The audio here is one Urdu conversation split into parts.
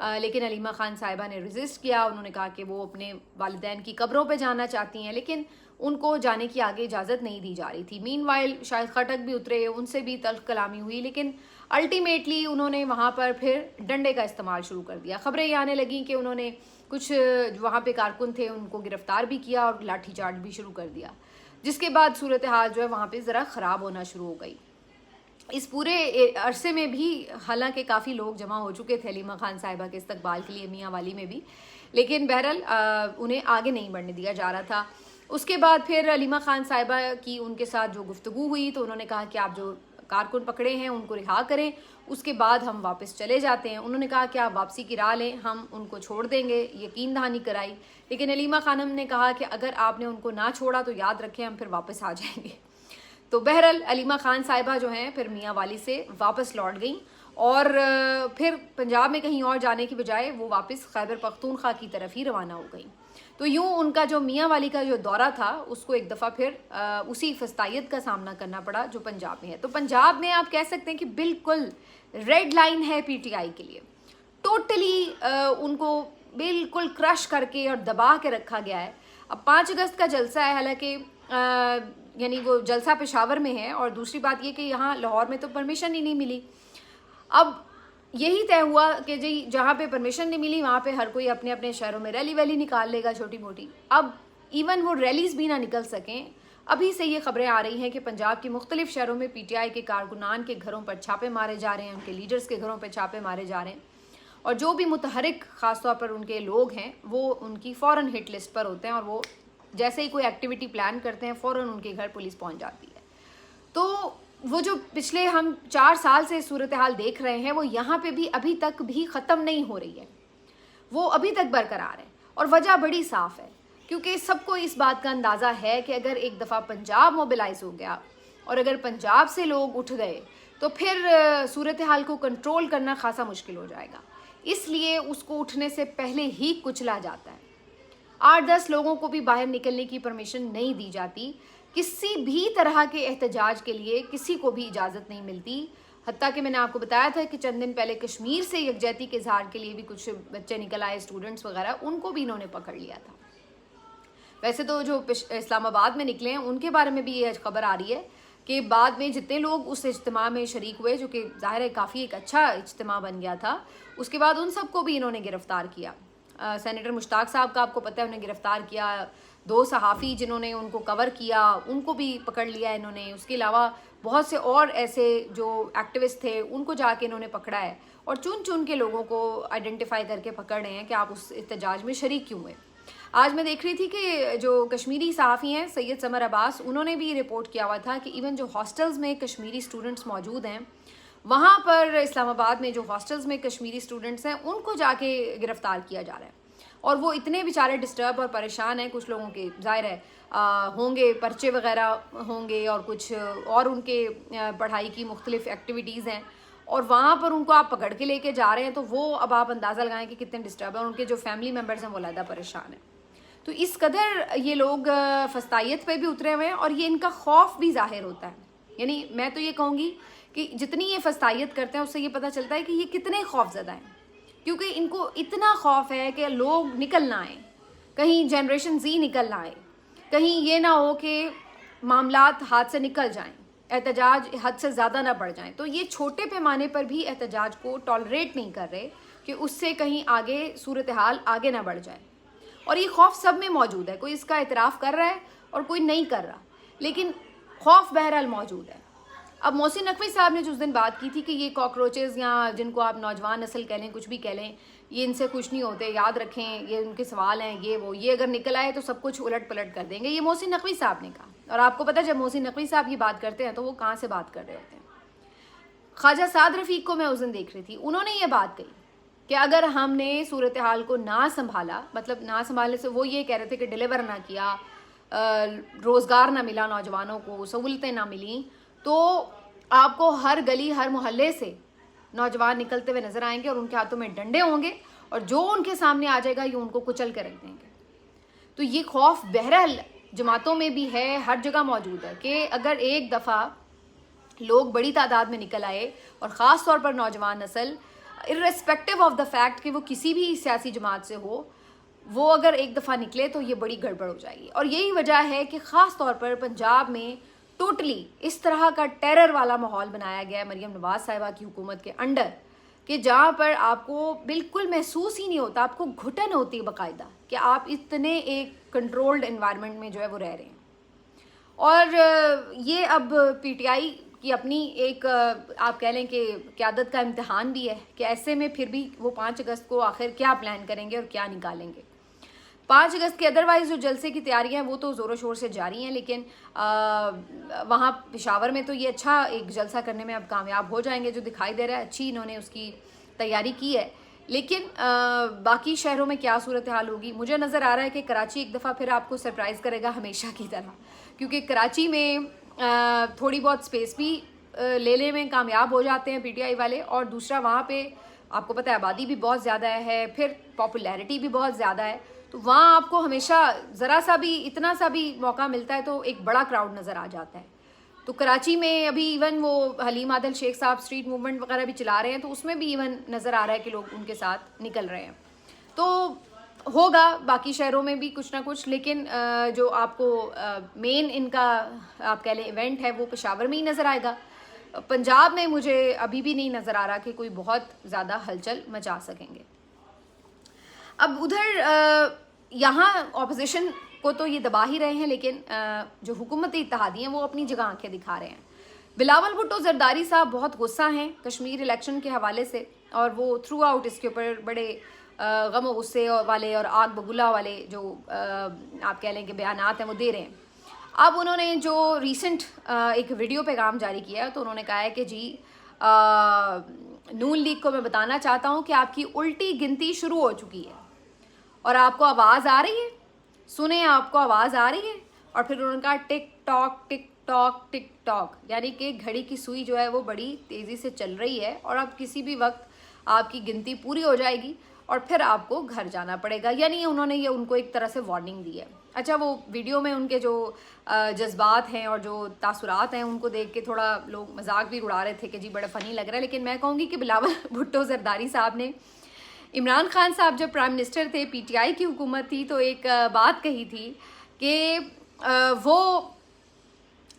لیکن علیمہ خان صاحبہ نے رزسٹ کیا. انہوں نے کہا کہ وہ اپنے والدین کی قبروں پہ جانا چاہتی ہیں, لیکن ان کو جانے کی آگے اجازت نہیں دی جا رہی تھی. مین وائل شاہد خٹک بھی اترے, ان سے بھی تلخ کلامی ہوئی, لیکن الٹیمیٹلی انہوں نے وہاں پر پھر ڈنڈے کا استعمال شروع کر دیا. خبریں یہ آنے لگیں کہ انہوں نے کچھ وہاں پہ کارکن تھے ان کو گرفتار بھی کیا اور لاٹھی چارج بھی شروع کر دیا, جس کے بعد صورتحال جو ہے وہاں پہ ذرا خراب ہونا شروع ہو گئی. اس پورے عرصے میں بھی حالانکہ کافی لوگ جمع ہو چکے تھے علیمہ خان صاحبہ کے استقبال کے لیے میاں والی میں بھی, لیکن بہرحال انہیں آگے نہیں بڑھنے دیا جا رہا تھا. اس کے بعد پھر علیمہ خان صاحبہ کی ان کے ساتھ جو گفتگو ہوئی تو انہوں نے کہا کہ آپ جو کارکن پکڑے ہیں ان کو رہا کریں, اس کے بعد ہم واپس چلے جاتے ہیں. انہوں نے کہا کہ آپ واپسی کی راہ لیں, ہم ان کو چھوڑ دیں گے, یقین دہانی کرائی. لیکن علیمہ خانم نے کہا کہ اگر آپ نے ان کو نہ چھوڑا تو یاد رکھیں ہم پھر واپس آ جائیں گے. تو بہرحال علیمہ خان صاحبہ جو ہیں پھر میاں والی سے واپس لوٹ گئیں اور پھر پنجاب میں کہیں اور جانے کی بجائے وہ واپس خیبر پختونخوا کی طرف ہی روانہ ہو گئیں. تو یوں ان کا جو میاں والی کا جو دورہ تھا اس کو ایک دفعہ پھر اسی فسطائیت کا سامنا کرنا پڑا جو پنجاب میں ہے. تو پنجاب میں آپ کہہ سکتے ہیں کہ بالکل ریڈ لائن ہے پی ٹی آئی کے لیے. ٹوٹلی ان کو بالکل کرش کر کے اور دبا کے رکھا گیا ہے. اب 5 اگست کا جلسہ ہے, حالانکہ یعنی وہ جلسہ پشاور میں ہے, اور دوسری بات یہ کہ یہاں لاہور میں تو پرمیشن ہی نہیں ملی. اب یہی طے ہوا کہ جی جہاں پہ پرمیشن نہیں ملی وہاں پہ ہر کوئی اپنے اپنے شہروں میں ریلی ویلی نکال لے گا چھوٹی موٹی. اب ایون وہ ریلیز بھی نہ نکل سکیں. ابھی سے یہ خبریں آ رہی ہیں کہ پنجاب کے مختلف شہروں میں پی ٹی آئی کے کارکنان کے گھروں پر چھاپے مارے جا رہے ہیں, ان کے لیڈرز کے گھروں پہ چھاپے مارے جا رہے ہیں, اور جو بھی متحرک خاص طور پر ان کے لوگ ہیں وہ ان کی فوراً ہٹ لسٹ پر ہوتے ہیں, اور وہ جیسے ہی کوئی ایکٹیویٹی پلان کرتے ہیں فوراً ان کے گھر پولیس پہنچ جاتی ہے. تو وہ جو پچھلے ہم 4 سال سے صورتحال دیکھ رہے ہیں وہ یہاں پہ بھی ابھی تک بھی ختم نہیں ہو رہی ہے, وہ ابھی تک برقرار ہے. اور وجہ بڑی صاف ہے, کیونکہ سب کو اس بات کا اندازہ ہے کہ اگر ایک دفعہ پنجاب موبلائز ہو گیا اور اگر پنجاب سے لوگ اٹھ گئے تو پھر صورتحال کو کنٹرول کرنا خاصا مشکل ہو جائے گا. اس لیے اس کو اٹھنے سے پہلے ہی کچلا جاتا ہے. 8-10 لوگوں کو بھی باہر نکلنے کی پرمیشن نہیں دی جاتی. کسی بھی طرح کے احتجاج کے لیے کسی کو بھی اجازت نہیں ملتی. حتیٰ کہ میں نے آپ کو بتایا تھا کہ چند دن پہلے کشمیر سے یکجہتی کے اظہار کے لیے بھی کچھ بچے نکل آئے, اسٹوڈنٹس وغیرہ, ان کو بھی انہوں نے پکڑ لیا تھا. ویسے تو جو اسلام آباد میں نکلے ہیں ان کے بارے میں بھی یہ خبر آ رہی ہے کہ بعد میں جتنے لوگ اس اجتماع میں شریک ہوئے, جو کہ ظاہر ہے کافی ایک اچھا اجتماع بن گیا تھا, اس کے بعد ان سب کو بھی انہوں نے گرفتار کیا. سینیٹر مشتاق صاحب کا آپ کو پتہ ہے انہیں گرفتار کیا. 2 صحافی جنہوں نے ان کو کور کیا ان کو بھی پکڑ لیا انہوں نے. اس کے علاوہ بہت سے اور ایسے جو ایکٹیوسٹ تھے ان کو جا کے انہوں نے پکڑا ہے, اور چن کے لوگوں کو آئیڈینٹیفائی کر کے پکڑ رہے ہیں کہ آپ اس احتجاج میں شریک کیوں ہوئے. آج میں دیکھ رہی تھی کہ جو کشمیری صحافی ہیں سید سمر عباس, انہوں نے بھی رپورٹ کیا ہوا تھا کہ ایون جو ہاسٹلز میں کشمیری اسٹوڈنٹس موجود ہیں وہاں پر اسلام آباد میں جو ہاسٹلز میں کشمیری اسٹوڈنٹس ہیں ان کو جا کے گرفتار کیا جا رہا ہے. اور وہ اتنے بیچارے ڈسٹرب اور پریشان ہیں, کچھ لوگوں کے ظاہر ہے ہوں گے پرچے وغیرہ ہوں گے, اور کچھ اور ان کے پڑھائی کی مختلف ایکٹیویٹیز ہیں, اور وہاں پر ان کو آپ پکڑ کے لے کے جا رہے ہیں. تو وہ اب آپ اندازہ لگائیں کہ کتنے ڈسٹرب ہیں, اور ان کے جو فیملی ممبرز ہیں وہ علیحدہ پریشان ہیں. تو اس قدر یہ لوگ فسطائیت پہ بھی اترے ہوئے ہیں, اور یہ ان کا خوف بھی ظاہر ہوتا ہے. یعنی میں تو یہ کہوں گی کہ جتنی یہ فسطائیت کرتے ہیں اس سے یہ پتہ چلتا ہے کہ یہ کتنے خوف زدہ ہیں, کیونکہ ان کو اتنا خوف ہے کہ لوگ نکل نہ آئیں, کہیں جنریشن زی نکل نہ آئے, کہیں یہ نہ ہو کہ معاملات ہاتھ سے نکل جائیں, احتجاج حد سے زیادہ نہ بڑھ جائیں. تو یہ چھوٹے پیمانے پر بھی احتجاج کو ٹالریٹ نہیں کر رہے کہ اس سے کہیں آگے صورتحال آگے نہ بڑھ جائے. اور یہ خوف سب میں موجود ہے, کوئی اس کا اعتراف کر رہا ہے اور کوئی نہیں کر رہا, لیکن خوف بہرحال موجود ہے. اب محسن نقوی صاحب نے جو اس دن بات کی تھی کہ یہ کاکروچز یا جن کو آپ نوجوان نسل کہہ لیں کچھ بھی کہہ لیں, یہ ان سے کچھ نہیں ہوتے, یاد رکھیں یہ ان کے سوال ہیں, یہ اگر نکل آئے تو سب کچھ الٹ پلٹ کر دیں گے. یہ محسن نقوی صاحب نے کہا, اور آپ کو پتہ جب محسن نقوی صاحب یہ بات کرتے ہیں تو وہ کہاں سے بات کر رہے ہوتے ہیں. خواجہ سعد رفیق کو میں اس دن دیکھ رہی تھی, انہوں نے یہ بات کہی کہ اگر ہم نے صورتحال کو نہ سنبھالا, مطلب نہ سنبھالنے سے وہ یہ کہہ رہے تھے کہ ڈیلیور نہ کیا, روزگار نہ ملا نوجوانوں کو, سہولتیں نہ ملیں, تو آپ کو ہر گلی ہر محلے سے نوجوان نکلتے ہوئے نظر آئیں گے اور ان کے ہاتھوں میں ڈنڈے ہوں گے, اور جو ان کے سامنے آ جائے گا یہ ان کو کچل کے رکھ دیں گے. تو یہ خوف بہرحال جماعتوں میں بھی ہے, ہر جگہ موجود ہے کہ اگر ایک دفعہ لوگ بڑی تعداد میں نکل آئے, اور خاص طور پر نوجوان نسل, irrespective of the fact کہ وہ کسی بھی سیاسی جماعت سے ہو, وہ اگر ایک دفعہ نکلے تو یہ بڑی گڑبڑ ہو جائے گی. اور یہی وجہ ہے کہ خاص طور پر پنجاب میں ٹوٹلی اس طرح کا ٹیرر والا ماحول بنایا گیا ہے مریم نواز صاحبہ کی حکومت کے انڈر, کہ جہاں پر آپ کو بالکل محسوس ہی نہیں ہوتا, آپ کو گھٹن ہوتی ہے باقاعدہ کہ آپ اتنے ایک کنٹرولڈ انوائرمنٹ میں جو ہے وہ رہ رہے ہیں. اور یہ اب پی ٹی آئی کی اپنی ایک آپ کہہ لیں کہ قیادت کا امتحان بھی ہے کہ ایسے میں پھر بھی وہ 5 اگست کو آخر کیا پلان کریں گے اور کیا نکالیں گے. 5 اگست کے ادروائز جو جلسے کی تیاریاں ہیں وہ تو زور و شور سے جاری ہیں, لیکن وہاں پشاور میں تو یہ اچھا ایک جلسہ کرنے میں اب کامیاب ہو جائیں گے جو دکھائی دے رہا ہے, اچھی انہوں نے اس کی تیاری کی ہے. لیکن باقی شہروں میں کیا صورتحال ہوگی, مجھے نظر آ رہا ہے کہ کراچی ایک دفعہ پھر آپ کو سرپرائز کرے گا ہمیشہ کی طرح, کیونکہ کراچی میں تھوڑی بہت سپیس بھی لینے میں کامیاب ہو جاتے ہیں پی ٹی آئی والے, اور دوسرا وہاں پہ آپ کو پتہ ہے آبادی بھی بہت زیادہ ہے, پھر پاپولیرٹی بھی بہت زیادہ ہے, تو وہاں آپ کو ہمیشہ ذرا سا بھی اتنا سا بھی موقع ملتا ہے تو ایک بڑا کراؤڈ نظر آ جاتا ہے. تو کراچی میں ابھی ایون وہ حلیم عادل شیخ صاحب اسٹریٹ موومنٹ وغیرہ بھی چلا رہے ہیں, تو اس میں بھی ایون نظر آ رہا ہے کہ لوگ ان کے ساتھ نکل رہے ہیں. تو ہوگا باقی شہروں میں بھی کچھ نہ کچھ, لیکن جو آپ کو مین ان کا آپ کہہ لیں ایونٹ ہے وہ پشاور میں ہی نظر آئے گا. پنجاب میں مجھے ابھی بھی نہیں نظر آ رہا کہ کوئی بہت زیادہ ہلچل مچا سکیں گے. اب ادھر یہاں اپوزیشن کو تو یہ دبا ہی رہے ہیں, لیکن جو حکومتی اتحادی ہیں وہ اپنی جگہ آنکھیں دکھا رہے ہیں. بلاول بھٹو زرداری صاحب بہت غصہ ہیں کشمیر الیکشن کے حوالے سے, اور وہ تھرو آؤٹ اس کے اوپر بڑے غم و غصے والے اور آگ بگولا والے جو آپ کہہ لیں کہ بیانات ہیں وہ دے رہے ہیں. اب انہوں نے جو ریسنٹ ایک ویڈیو پیغام جاری کیا تو انہوں نے کہا ہے کہ جی نون لیگ کو میں بتانا چاہتا ہوں کہ آپ کی الٹی گنتی شروع ہو چکی ہے اور آپ کو آواز آ رہی ہے, سنیں آپ کو آواز آ رہی ہے. اور پھر انہوں نے کہا tick tock tick tock tick tock, یعنی کہ گھڑی کی سوئی جو ہے وہ بڑی تیزی سے چل رہی ہے اور اب کسی بھی وقت آپ کی گنتی پوری ہو جائے گی اور پھر آپ کو گھر جانا پڑے گا. یعنی انہوں نے یہ ان کو ایک طرح سے وارننگ دی ہے. اچھا, وہ ویڈیو میں ان کے جو جذبات ہیں اور جو تاثرات ہیں ان کو دیکھ کے تھوڑا لوگ مذاق بھی اڑا رہے تھے کہ جی بڑا فنی لگ رہا ہے, لیکن میں کہوں گی کہ بلاول بھٹو زرداری صاحب نے عمران خان صاحب جب پرائم منسٹر تھے, پی ٹی آئی کی حکومت تھی, تو ایک بات کہی تھی کہ وہ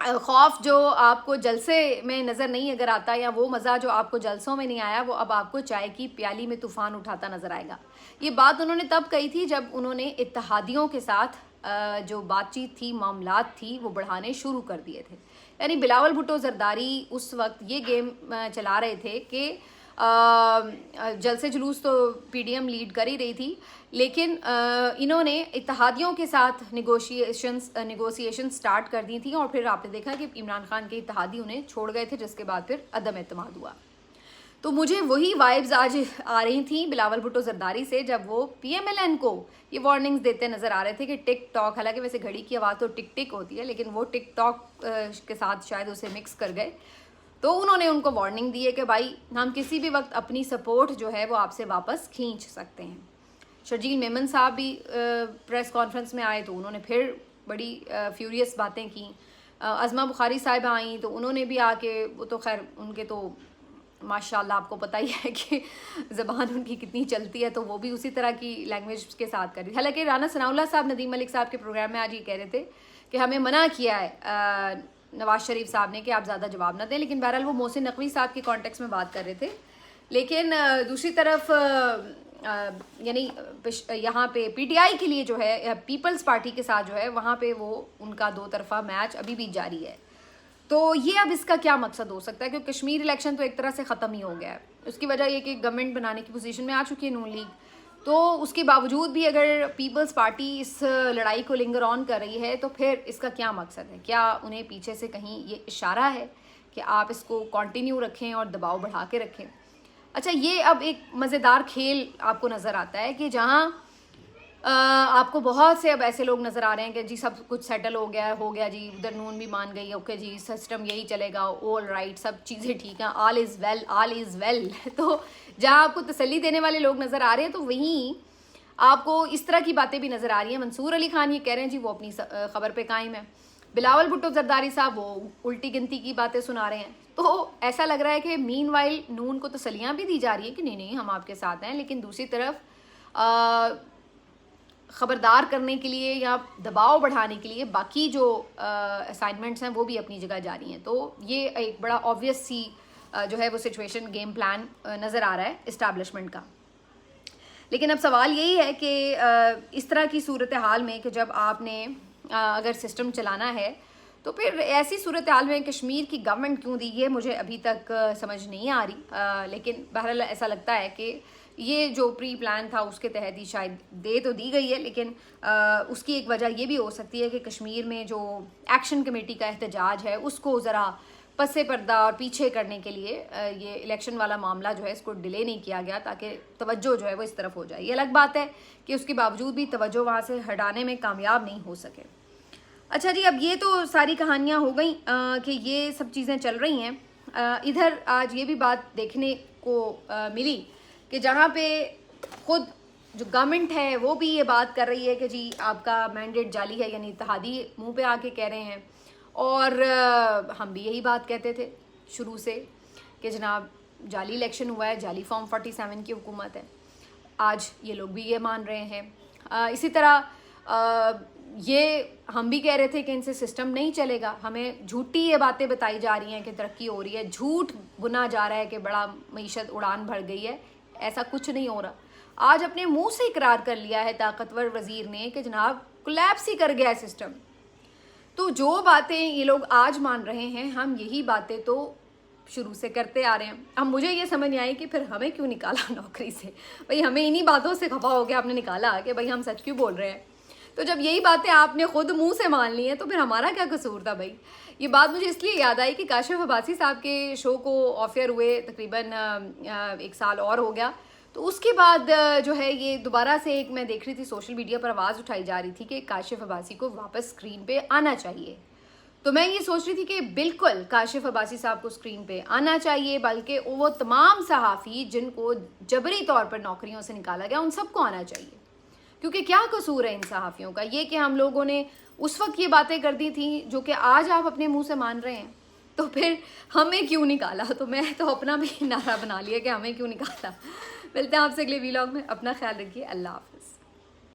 خوف جو آپ کو جلسے میں نظر نہیں اگر آتا, یا وہ مزہ جو آپ کو جلسوں میں نہیں آیا, وہ اب آپ کو چائے کی پیالی میں طوفان اٹھاتا نظر آئے گا. یہ بات انہوں نے تب کہی تھی جب انہوں نے اتحادیوں کے ساتھ جو بات چیت تھی, معاملات تھی, وہ بڑھانے شروع کر دیے تھے. یعنی بلاول بھٹو زرداری اس وقت یہ گیم چلا رہے تھے کہ جلسے جلوس تو پی ڈی ایم لیڈ کر ہی رہی تھی, لیکن انہوں نے اتحادیوں کے ساتھ نیگوسیشن سٹارٹ کر دی تھیں, اور پھر آپ نے دیکھا کہ عمران خان کے اتحادی انہیں چھوڑ گئے تھے, جس کے بعد پھر عدم اعتماد ہوا. تو مجھے وہی وائبز آج آ رہی تھیں بلاول بھٹو زرداری سے جب وہ پی ایم ایل این کو یہ وارننگز دیتے نظر آ رہے تھے کہ ٹک ٹاک, حالانکہ ویسے گھڑی کی آواز تو ٹک ٹک ہوتی ہے, لیکن وہ ٹک ٹاک کے ساتھ شاید اسے مکس کر گئے. تو انہوں نے ان کو وارننگ دی ہے کہ بھائی ہم کسی بھی وقت اپنی سپورٹ جو ہے وہ آپ سے واپس کھینچ سکتے ہیں. شرجیل میمن صاحب بھی پریس کانفرنس میں آئے تو انہوں نے پھر بڑی فیوریس باتیں کیں. عظمہ بخاری صاحبہ آئیں تو انہوں نے بھی آ کے, وہ تو خیر ان کے تو ماشاء اللہ آپ کو پتہ ہی ہے کہ زبان ان کی کتنی چلتی ہے, تو وہ بھی اسی طرح کی لینگویج کے ساتھ کر رہی. حالانکہ رانا ثناء اللہ صاحب ندیم ملک صاحب کے پروگرام میں آج یہ کہہ رہے تھے کہ ہمیں منع کیا ہے نواز شریف صاحب نے کہ آپ زیادہ جواب نہ دیں, لیکن بہرحال وہ محسن نقوی صاحب کے کانٹیکس میں بات کر رہے تھے. لیکن دوسری طرف یعنی یہاں پہ پی ٹی آئی کے لیے جو ہے پیپلز پارٹی کے ساتھ جو ہے وہاں پہ وہ ان کا 2 طرفہ میچ ابھی بھی جاری ہے. تو یہ اب اس کا کیا مقصد ہو سکتا ہے, کیونکہ کشمیر الیکشن تو ایک طرح سے ختم ہی ہو گیا ہے. اس کی وجہ یہ کہ گورنمنٹ بنانے کی پوزیشن میں آ چکی ہے نون لیگ, تو اس کے باوجود بھی اگر پیپلز پارٹی اس لڑائی کو لنگر آن کر رہی ہے تو پھر اس کا کیا مقصد ہے؟ کیا انہیں پیچھے سے کہیں یہ اشارہ ہے کہ آپ اس کو کنٹینیو رکھیں اور دباؤ بڑھا کے رکھیں؟ اچھا, یہ اب ایک مزیدار کھیل آپ کو نظر آتا ہے کہ جہاں آپ کو بہت سے اب ایسے لوگ نظر آ رہے ہیں کہ جی سب کچھ سیٹل ہو گیا جی, ادھر نون بھی مان گئی, اوکے جی سسٹم یہی چلے گا, آل رائٹ, سب چیزیں ٹھیک ہیں, آل از ویل. تو جہاں آپ کو تسلی دینے والے لوگ نظر آ رہے ہیں تو وہیں آپ کو اس طرح کی باتیں بھی نظر آ رہی ہیں. منصور علی خان یہ کہہ رہے ہیں جی وہ اپنی خبر پہ قائم ہے. بلاول بھٹو زرداری صاحب وہ الٹی گنتی کی باتیں سنا رہے ہیں. تو ایسا لگ رہا ہے کہ مین وائل نون کو تسلیاں بھی دی جا رہی ہیں کہ نہیں ہم آپ کے ساتھ ہیں، لیکن دوسری طرف خبردار کرنے کے لیے یا دباؤ بڑھانے کے لیے باقی جو اسائنمنٹس ہیں وہ بھی اپنی جگہ جاری ہیں. تو یہ ایک بڑا آبویس سی جو ہے وہ سچویشن گیم پلان نظر آ رہا ہے اسٹیبلشمنٹ کا. لیکن اب سوال یہی ہے کہ اس طرح کی صورتحال میں کہ جب آپ نے اگر سسٹم چلانا ہے تو پھر ایسی صورتحال میں کشمیر کی گورنمنٹ کیوں دی، یہ مجھے ابھی تک سمجھ نہیں آ رہی. لیکن بہرحال ایسا لگتا ہے کہ یہ جو پری پلان تھا اس کے تحت ہی شاید دے تو دی گئی ہے، لیکن اس کی ایک وجہ یہ بھی ہو سکتی ہے کہ کشمیر میں جو ایکشن کمیٹی کا احتجاج ہے اس کو ذرا پس پردہ اور پیچھے کرنے کے لیے یہ الیکشن والا معاملہ جو ہے اس کو ڈیلے نہیں کیا گیا تاکہ توجہ جو ہے وہ اس طرف ہو جائے. یہ الگ بات ہے کہ اس کے باوجود بھی توجہ وہاں سے ہٹانے میں کامیاب نہیں ہو سکے. اچھا جی، اب یہ تو ساری کہانیاں ہو گئیں کہ یہ سب چیزیں چل رہی ہیں. ادھر آج یہ بھی بات دیکھنے کو ملی کہ جہاں پہ خود جو گورنمنٹ ہے وہ بھی یہ بات کر رہی ہے کہ جی آپ کا مینڈیٹ جعلی ہے، یعنی اتحادی منہ پہ آ کے کہہ رہے ہیں. اور ہم بھی یہی بات کہتے تھے شروع سے کہ جناب جعلی الیکشن ہوا ہے، جعلی فارم 47 کی حکومت ہے. آج یہ لوگ بھی یہ مان رہے ہیں. اسی طرح یہ ہم بھی کہہ رہے تھے کہ ان سے سسٹم نہیں چلے گا. ہمیں جھوٹی یہ باتیں بتائی جا رہی ہیں کہ ترقی ہو رہی ہے، جھوٹ بنا جا رہا ہے کہ بڑا معیشت اڑان بھر گئی ہے. ایسا کچھ نہیں ہو رہا. آج اپنے منہ سے اقرار کر لیا ہے طاقتور وزیر نے کہ جناب کولیپس ہی کر گیا ہے سسٹم. تو جو باتیں یہ لوگ آج مان رہے ہیں ہم یہی باتیں تو شروع سے کرتے آ رہے ہیں. اب مجھے یہ سمجھ نہیں آئی کہ پھر ہمیں کیوں نکالا نوکری سے. بھائی ہمیں انہی باتوں سے خفا ہو کے آپ نے نکالا کہ بھائی ہم سچ کیوں بول رہے ہیں. تو جب یہی باتیں آپ نے خود منہ سے مان لی ہیں تو پھر ہمارا کیا قصور تھا بھائی. یہ بات مجھے اس لیے یاد آئی کہ کاشف عباسی صاحب کے شو کو آف ایئر ہوئے تقریباً 1 سال اور ہو گیا. تو اس کے بعد جو ہے یہ دوبارہ سے ایک میں دیکھ رہی تھی سوشل میڈیا پر آواز اٹھائی جا رہی تھی کہ کاشف عباسی کو واپس اسکرین پہ آنا چاہیے. تو میں یہ سوچ رہی تھی کہ بالکل کاشف عباسی صاحب کو اسکرین پہ آنا چاہیے، بلکہ وہ تمام صحافی جن کو جبری طور پر نوکریوں سے نکالا گیا ان سب کو آنا چاہیے. کیونکہ کیا قصور ہے ان صحافیوں کا؟ یہ کہ ہم لوگوں نے اس وقت یہ باتیں کر دی تھیں جو کہ آج آپ اپنے منہ سے مان رہے ہیں، تو پھر ہمیں کیوں نکالا؟ تو میں تو اپنا بھی نعرہ بنا لیا کہ ہمیں کیوں نکالا. ملتے ہیں آپ سے اگلے ویلاگ میں. اپنا خیال رکھیے. اللہ حافظ.